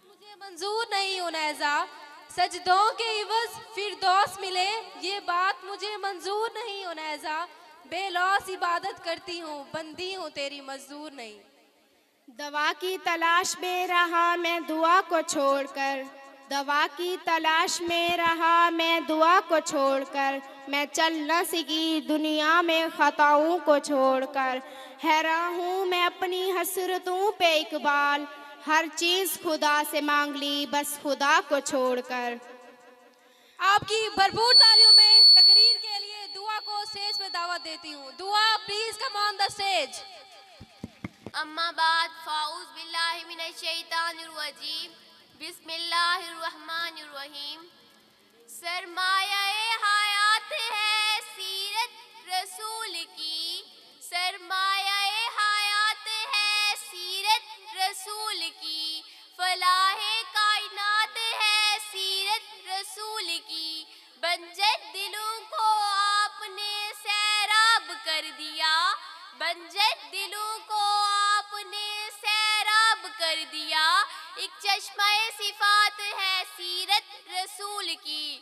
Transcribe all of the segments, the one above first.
مجھے منظور نہیں انیزا، سجدوں کے عوض فردوس ملے، یہ بات مجھے منظور نہیں انیزا، بے لوث عبادت کرتی ہوں، بندی ہوں تیری مزدور نہیں۔ دوا کی تلاش میں رہا میں دعا کو چھوڑ کر، دوا کی تلاش میں رہا میں دعا کو چھوڑ کر، میں چل نہ سکی دنیا میں خطاؤں کو چھوڑ کر، حیران ہوں میں اپنی حسرتوں پہ اقبال، ہر چیز خدا سے مانگ لی بس خدا کو چھوڑ کر۔ آپ کی بھرپور تالیوں میں تقریر کے لیے دعا کو اسٹیج پہ دعوت دیتی ہوں۔ دعا please come on the stage. اما بعد فاعوذ باللہ من الشیطان الرجیم، بسم اللہ الرحمن الرحیم۔ سرمایہ حیات ہے سیرت رسول کی، سرمایہ حیات ہے سیرت رسول کی، فلاح کائنات ہے سیرت رسول کی، بنجر دلوں کو آپ نے سیراب کر دیا، بنجر دلوں کو آپ نے سیراب کر دیا، ایک چشمہ صفات ہے سیرت رسول کی۔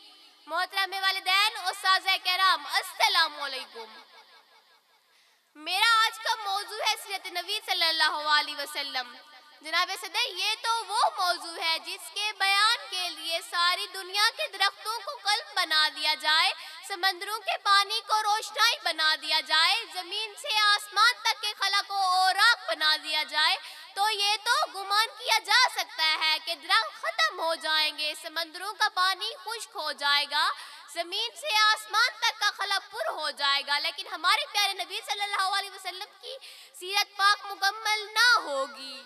محترم والدین، اساتذہ کرام، السلام علیکم۔ میرا آج کا موضوع ہے سیرت نبی صلی اللہ علیہ وسلم۔ جناب صدر، یہ تو وہ موضوع ہے جس کے بیان کے لیے ساری دنیا کے درختوں کو قلم بنا دیا جائے، سمندروں کے پانی کو روشنائی بنا دیا جائے، زمین سے آسمان تک کے خلا کو اوراق بنا دیا جائے، تو یہ تو گمان کیا جا سکتا ہے کہ درخت ختم ہو جائیں گے، سمندروں کا پانی خشک ہو جائے گا، زمین سے آسمان تک کا خلا پر ہو جائے گا، لیکن ہمارے پیارے نبی صلی اللہ علیہ وسلم کی سیرت پاک مکمل نہ ہوگی۔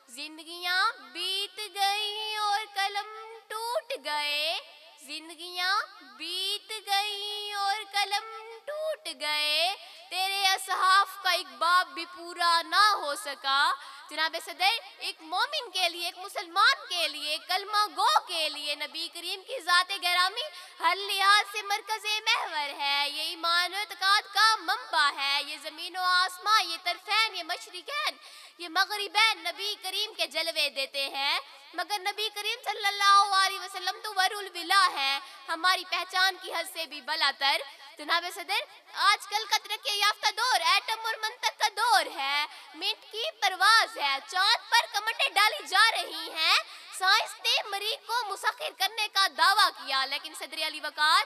زندگیاں بیت گئیں اور قلم ٹوٹ گئے، زندگیاں بیت گئیں اور قلم ٹوٹ گئے، تیرے اصحاف کا ایک باب بھی پورا نہ ہو سکا۔ جناب صدر، ایک مومن کے لیے، ایک مسلمان کے لیے، کلمہ گو کے لیے نبی کریم کی ذات گرامی ہر لحاظ سے مرکز محور ہے، یہ ایمان و اعتقاد کا منبع ہے، یہ زمین و آسمان، یہ طرفین، یہ مشرقین، یہ مغربین نبی کریم کے جلوے دیتے ہیں، مگر نبی کریم صلی اللہ علیہ وسلم تو ورع البلا ہے، ہماری پہچان کی حد سے بھی بلاتر۔ جناب صدر، آج کل کا ترقی یافتہ دور ایٹم اور منطق کا دور ہے، منٹ کی پرواز ہے، چاند پر کمانڈیں ڈالی جا رہی ہیں، سائنس نے مریخ کو مسخر کرنے کا دعویٰ کیا، لیکن صدر علی وقار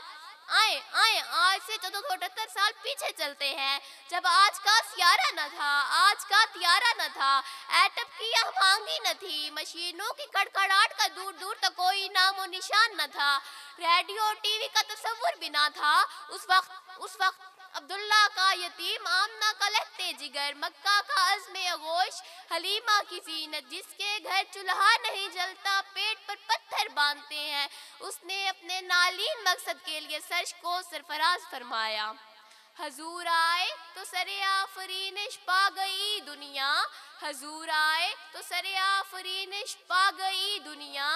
آئیں آج سے 1478 سال پیچھے چلتے ہیں، جب آج کا سیارہ نہ تھا، آج کا طیارہ نہ تھا، ایٹم کی ہم آہنگی نہ تھی، مشینوں کی کڑکڑاہٹ کا دور دور تک کوئی نام و نشان نہ تھا، ریڈیو ٹی وی کا تصور بھی نہ تھا، اس وقت عبداللہ کا یتیم، آمنہ کا لہتے جگر، مکہ کا عزم آغوش، حلیمہ کی زینت، جس کے گھر چولہا نہیں جلتا پیٹ پر پتھر باندھتے ہیں، اس نے اپنے نالین مقصد کے لیے سرش کو سرفراز فرمایا۔ حضور آئے تو سر آفرینش پا گئی دنیا، حضور آئے تو سر آفرینش پا گئی دنیا،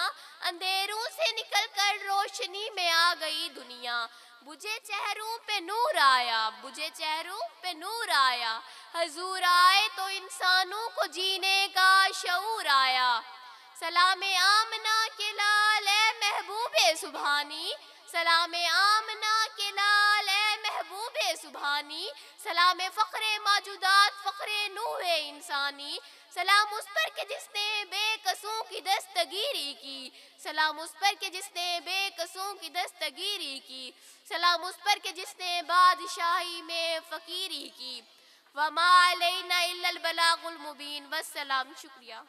اندھیروں سے نکل کر روشنی میں آ گئی دنیا، بجھے چہروں پہ نور آیا، بجھے چہروں پہ نور آیا، حضور آئے تو انسانوں کو جینے کا شعور آیا۔ سلام آمنہ کے لال اے محبوب سبحانی، سلام آمنہ کے لال اے محبوب سبحانی، سلام فخر موجودات، فخر نوح انسانی، سلام اس پر کہ جس نے بے قصوں کی دستگیری کی، سلام اس پر کہ جس نے بے قصوں کی دستگیری کی، سلام اس پر کہ جس نے بادشاہی میں فقیری کی۔ وما علینا الا البلاغ المبین۔ والسلام، شکریہ۔